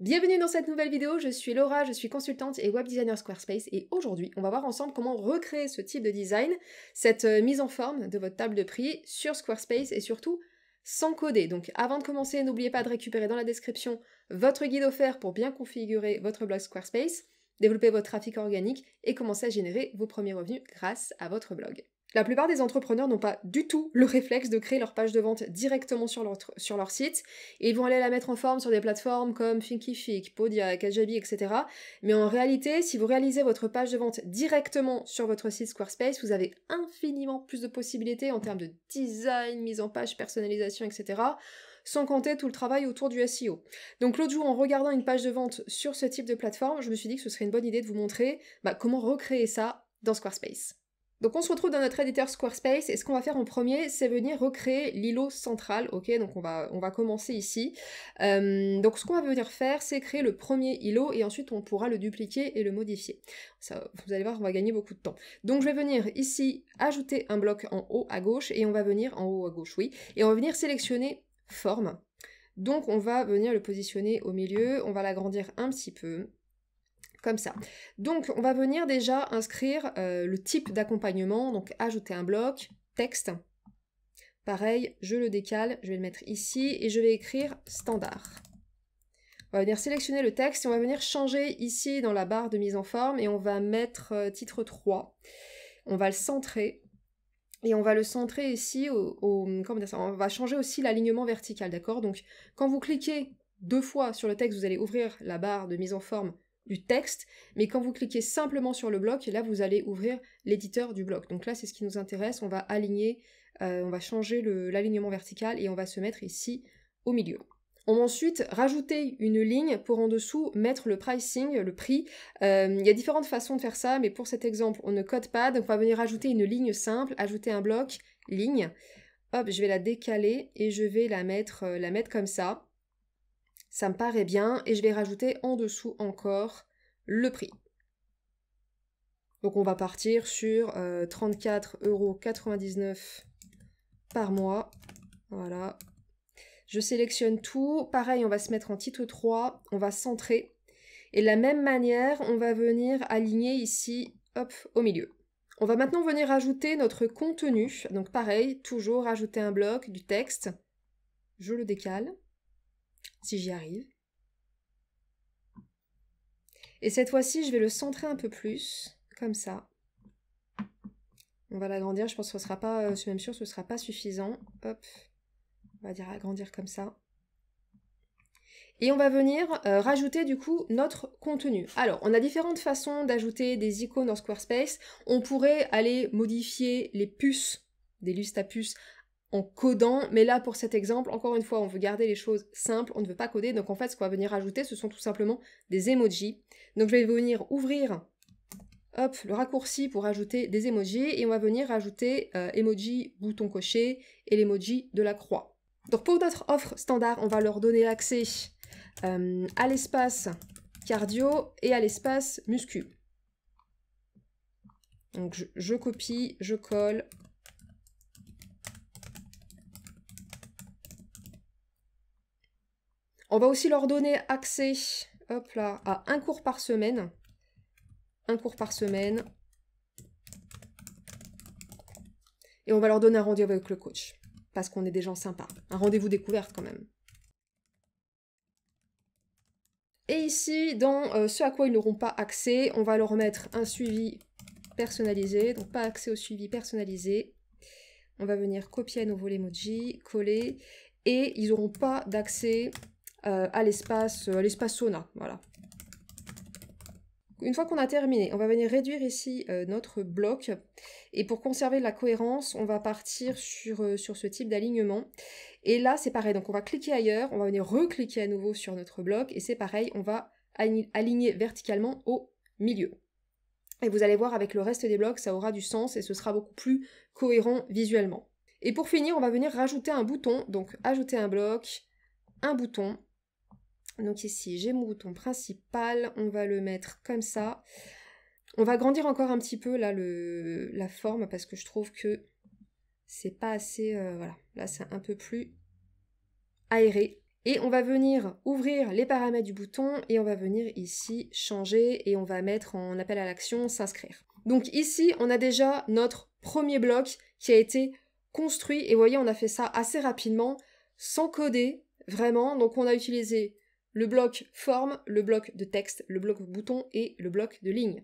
Bienvenue dans cette nouvelle vidéo, je suis Laura, je suis consultante et web designer Squarespace et aujourd'hui on va voir ensemble comment recréer ce type de design, cette mise en forme de votre table de prix sur Squarespace et surtout sans coder. Donc avant de commencer, n'oubliez pas de récupérer dans la description votre guide offert pour bien configurer votre blog Squarespace, développer votre trafic organique et commencer à générer vos premiers revenus grâce à votre blog. La plupart des entrepreneurs n'ont pas du tout le réflexe de créer leur page de vente directement sur leur site, et ils vont aller la mettre en forme sur des plateformes comme Thinkific, Podia, Kajabi, etc. Mais en réalité, si vous réalisez votre page de vente directement sur votre site Squarespace, vous avez infiniment plus de possibilités en termes de design, mise en page, personnalisation, etc. Sans compter tout le travail autour du SEO. Donc l'autre jour, en regardant une page de vente sur ce type de plateforme, je me suis dit que ce serait une bonne idée de vous montrer comment recréer ça dans Squarespace. Donc on se retrouve dans notre éditeur Squarespace et ce qu'on va faire en premier, c'est venir recréer l'îlot central, ok? Donc on va commencer ici. Donc ce qu'on va venir faire, c'est créer le premier îlot et ensuite on pourra le dupliquer et le modifier. Ça, vous allez voir, on va gagner beaucoup de temps. Donc je vais venir ici ajouter un bloc en haut à gauche et on va venir, en haut à gauche, oui, et on va venir sélectionner forme. Donc on va venir le positionner au milieu, on va l'agrandir un petit peu. Comme ça. Donc, on va venir déjà inscrire le type d'accompagnement, donc ajouter un bloc, texte. Pareil, je le décale, je vais le mettre ici et je vais écrire standard. On va venir sélectionner le texte et on va venir changer ici dans la barre de mise en forme et on va mettre titre 3. On va le centrer et on va le centrer ici comment dire ça, on va changer aussi l'alignement vertical, d'accord? Donc, quand vous cliquez 2 fois sur le texte, vous allez ouvrir la barre de mise en forme du texte, mais quand vous cliquez simplement sur le bloc, là vous allez ouvrir l'éditeur du bloc. Donc là c'est ce qui nous intéresse, on va aligner, on va changer l'alignement vertical et on va se mettre ici au milieu. On va ensuite rajouter une ligne pour en dessous mettre le pricing, le prix. Il y a différentes façons de faire ça, mais pour cet exemple on ne code pas, donc on va venir ajouter une ligne simple, ajouter un bloc, ligne. Hop, je vais la décaler et je vais la mettre comme ça. Ça me paraît bien, et je vais rajouter en dessous encore le prix. Donc on va partir sur 34,99 € par mois. Voilà. Je sélectionne tout. Pareil, on va se mettre en titre 3, on va centrer. Et de la même manière, on va venir aligner ici, hop, au milieu. On va maintenant venir ajouter notre contenu. Donc pareil, toujours ajouter un bloc, du texte. Je le décale, si j'y arrive. Et cette fois-ci, je vais le centrer un peu plus, comme ça. On va l'agrandir, je pense que ce sera pas, je suis même sûre que ce ne sera pas suffisant. Hop, on va dire agrandir comme ça. Et on va venir rajouter du coup notre contenu. Alors, on a différentes façons d'ajouter des icônes dans Squarespace. On pourrait aller modifier les puces, des listes à puces, en codant, mais là pour cet exemple, encore une fois, on veut garder les choses simples, on ne veut pas coder, donc en fait ce qu'on va venir ajouter, ce sont tout simplement des emojis. Donc je vais venir ouvrir hop, le raccourci pour ajouter des emojis, et on va venir ajouter emoji bouton coché et l'emoji de la croix. Donc pour notre offre standard, on va leur donner accès à l'espace cardio et à l'espace muscu. Donc je copie, je colle. On va aussi leur donner accès, hop là, à un cours par semaine. Un cours par semaine. Et on va leur donner un rendez-vous avec le coach. Parce qu'on est des gens sympas. Un rendez-vous découverte quand même. Et ici, dans ce à quoi ils n'auront pas accès, on va leur mettre un suivi personnalisé. Donc pas accès au suivi personnalisé. On va venir copier à nouveau l'emoji, coller. Et ils n'auront pas d'accès à l'espace sauna. Voilà. Une fois qu'on a terminé, on va venir réduire ici notre bloc. Et pour conserver la cohérence, on va partir sur ce type d'alignement. Et là, c'est pareil. Donc, on va cliquer ailleurs. On va venir recliquer à nouveau sur notre bloc. Et c'est pareil, on va aligner verticalement au milieu. Et vous allez voir, avec le reste des blocs, ça aura du sens et ce sera beaucoup plus cohérent visuellement. Et pour finir, on va venir rajouter un bouton. Donc, ajouter un bloc, un bouton. Donc ici, j'ai mon bouton principal, on va le mettre comme ça. On va agrandir encore un petit peu là la forme parce que je trouve que c'est pas assez... voilà, là c'est un peu plus aéré. Et on va venir ouvrir les paramètres du bouton et on va venir ici changer et on va mettre en appel à l'action s'inscrire. Donc ici, on a déjà notre premier bloc qui a été construit et vous voyez, on a fait ça assez rapidement, sans coder, vraiment. Donc on a utilisé le bloc forme, le bloc de texte, le bloc bouton et le bloc de ligne.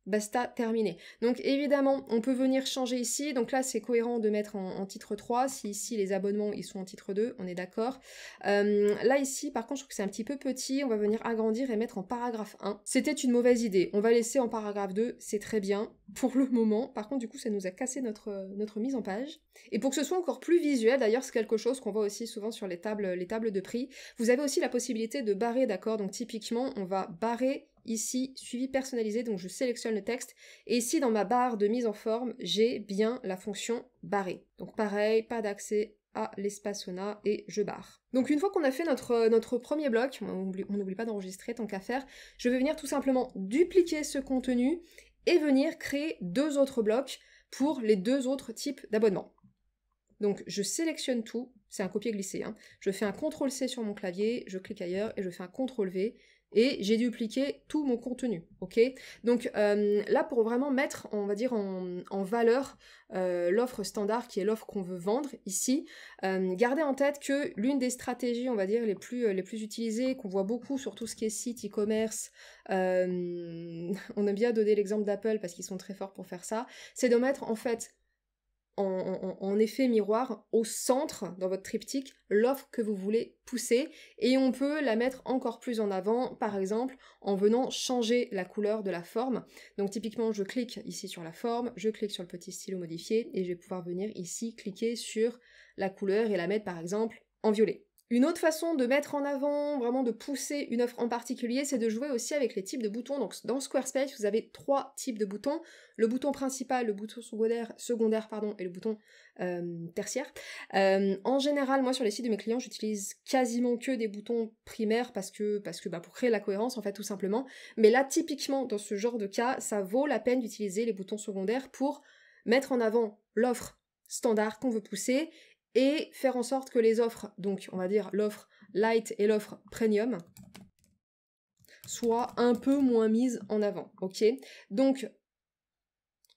Basta, terminé. Donc évidemment, on peut venir changer ici. Donc là, c'est cohérent de mettre en titre 3. Si ici, les abonnements, ils sont en titre 2, on est d'accord. Là, ici, par contre, je trouve que c'est un petit peu petit. On va venir agrandir et mettre en paragraphe 1. C'était une mauvaise idée. On va laisser en paragraphe 2. C'est très bien pour le moment. Par contre, du coup, ça nous a cassé notre mise en page. Et pour que ce soit encore plus visuel, d'ailleurs, c'est quelque chose qu'on voit aussi souvent sur les tables de prix. Vous avez aussi la possibilité de barrer, d'accord? Donc typiquement, on va barrer ici, suivi personnalisé, donc je sélectionne le texte, et ici dans ma barre de mise en forme, j'ai bien la fonction barrer. Donc pareil, pas d'accès à l'espace Ona, et je barre. Donc une fois qu'on a fait notre premier bloc, on n'oublie pas d'enregistrer tant qu'à faire, je vais venir tout simplement dupliquer ce contenu, et venir créer 2 autres blocs pour les 2 autres types d'abonnements. Donc je sélectionne tout, c'est un copier-glisser, hein. Je fais un CTRL-C sur mon clavier, je clique ailleurs, et je fais un CTRL-V, et j'ai dupliqué tout mon contenu, ok? Donc là, pour vraiment mettre, on va dire, en valeur l'offre standard, qui est l'offre qu'on veut vendre ici, gardez en tête que l'une des stratégies, on va dire, les plus utilisées, qu'on voit beaucoup sur tout ce qui est site, e-commerce, on aime bien donner l'exemple d'Apple parce qu'ils sont très forts pour faire ça, c'est de mettre en fait en effet miroir au centre, dans votre triptyque, l'offre que vous voulez pousser, et on peut la mettre encore plus en avant, par exemple, en venant changer la couleur de la forme. Donc typiquement, je clique ici sur la forme, je clique sur le petit stylo modifié, et je vais pouvoir venir ici cliquer sur la couleur et la mettre par exemple en violet. Une autre façon de mettre en avant, vraiment de pousser une offre en particulier, c'est de jouer aussi avec les types de boutons. Donc dans Squarespace, vous avez 3 types de boutons. Le bouton principal, le bouton secondaire et le bouton tertiaire. En général, moi sur les sites de mes clients, j'utilise quasiment que des boutons primaires parce que pour créer la cohérence en fait tout simplement. Mais là typiquement dans ce genre de cas, ça vaut la peine d'utiliser les boutons secondaires pour mettre en avant l'offre standard qu'on veut pousser et faire en sorte que les offres, donc on va dire l'offre light et l'offre premium, soient un peu moins mises en avant, ok? Donc,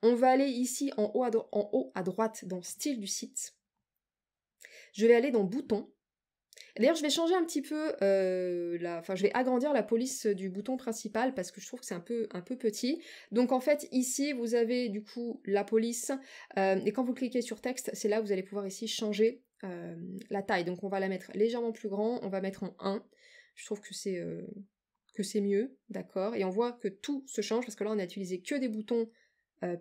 on va aller ici en haut à droite dans style du site. Je vais aller dans boutons. D'ailleurs, je vais changer un petit peu, je vais agrandir la police du bouton principal parce que je trouve que c'est un peu petit. Donc en fait, ici, vous avez du coup la police, et quand vous cliquez sur texte, c'est là où vous allez pouvoir ici changer la taille. Donc on va la mettre légèrement plus grand, on va mettre en 1. Je trouve que c'est mieux, d'accord? Et on voit que tout se change parce que là, on a utilisé que des boutons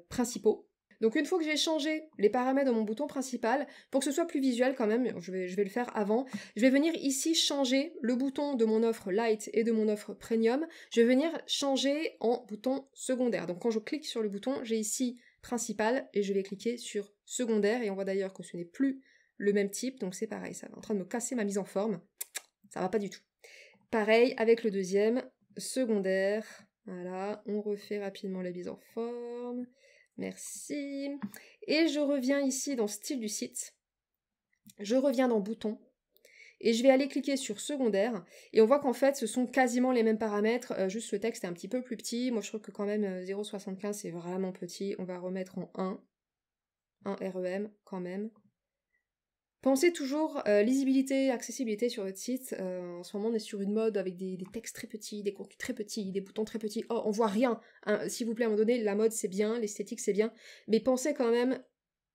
principaux. Donc une fois que j'ai changé les paramètres de mon bouton principal, pour que ce soit plus visuel quand même, je vais le faire avant, je vais venir ici changer le bouton de mon offre light et de mon offre premium, je vais venir changer en bouton secondaire. Donc quand je clique sur le bouton, j'ai ici principal et je vais cliquer sur secondaire et on voit d'ailleurs que ce n'est plus le même type, donc c'est pareil, ça va en train de me casser ma mise en forme, ça va pas du tout. Pareil avec le deuxième, secondaire, voilà, on refait rapidement la mise en forme. Merci. Et je reviens ici dans style du site. Je reviens dans bouton. Et je vais aller cliquer sur secondaire. Et on voit qu'en fait, ce sont quasiment les mêmes paramètres. Juste le texte est un petit peu plus petit. Moi, je trouve que quand même 0,75, c'est vraiment petit. On va remettre en 1. 1 REM quand même. Pensez toujours lisibilité, accessibilité sur votre site. En ce moment, on est sur une mode avec des textes très petits, des contenus très petits, des boutons très petits. Oh, on voit rien. Hein. S'il vous plaît, à un moment donné, la mode, c'est bien, l'esthétique, c'est bien. Mais pensez quand même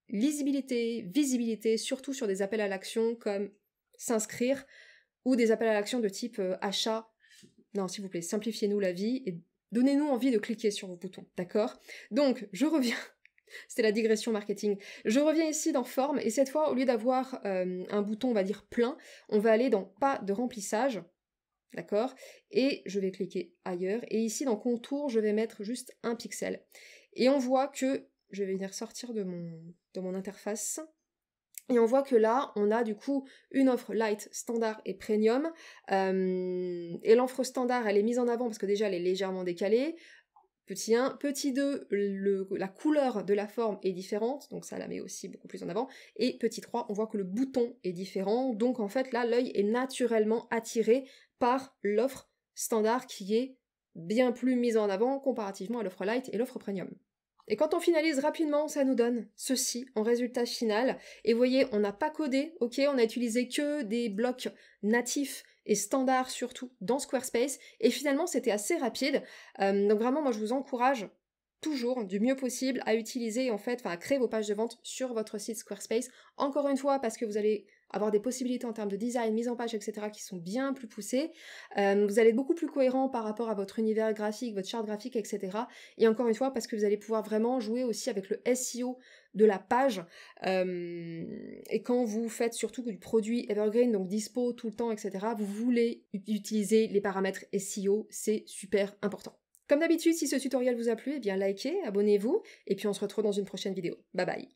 lisibilité, visibilité, surtout sur des appels à l'action comme s'inscrire ou des appels à l'action de type achat. Non, s'il vous plaît, simplifiez-nous la vie et donnez-nous envie de cliquer sur vos boutons, d'accord? Donc, je reviens. C'était la digression marketing. Je reviens ici dans forme et cette fois, au lieu d'avoir un bouton, on va dire plein, on va aller dans pas de remplissage, d'accord? Et je vais cliquer ailleurs. Et ici, dans contour, je vais mettre juste un pixel. Et on voit que, je vais venir sortir de mon interface. Et on voit que là, on a du coup une offre light, standard et premium. Et l'offre standard, elle est mise en avant parce que déjà, elle est légèrement décalée. Petit 1. Petit 2, la couleur de la forme est différente, donc ça la met aussi beaucoup plus en avant. Et petit 3, on voit que le bouton est différent, donc en fait là, l'œil est naturellement attiré par l'offre standard qui est bien plus mise en avant comparativement à l'offre light et l'offre premium. Et quand on finalise rapidement, ça nous donne ceci en résultat final. Et vous voyez, on n'a pas codé, ok, on a utilisé que des blocs natifs et standards surtout dans Squarespace. Et finalement, c'était assez rapide. Donc vraiment, moi, je vous encourage toujours, du mieux possible, à utiliser, en fait, enfin, à créer vos pages de vente sur votre site Squarespace. Encore une fois, parce que vous allez avoir des possibilités en termes de design, mise en page, etc., qui sont bien plus poussées. Vous allez être beaucoup plus cohérent par rapport à votre univers graphique, votre charte graphique, etc. Et encore une fois, parce que vous allez pouvoir vraiment jouer aussi avec le SEO de la page. Et quand vous faites surtout du produit evergreen, donc dispo tout le temps, etc., vous voulez utiliser les paramètres SEO, c'est super important. Comme d'habitude, si ce tutoriel vous a plu, eh bien likez, abonnez-vous, et puis on se retrouve dans une prochaine vidéo. Bye bye.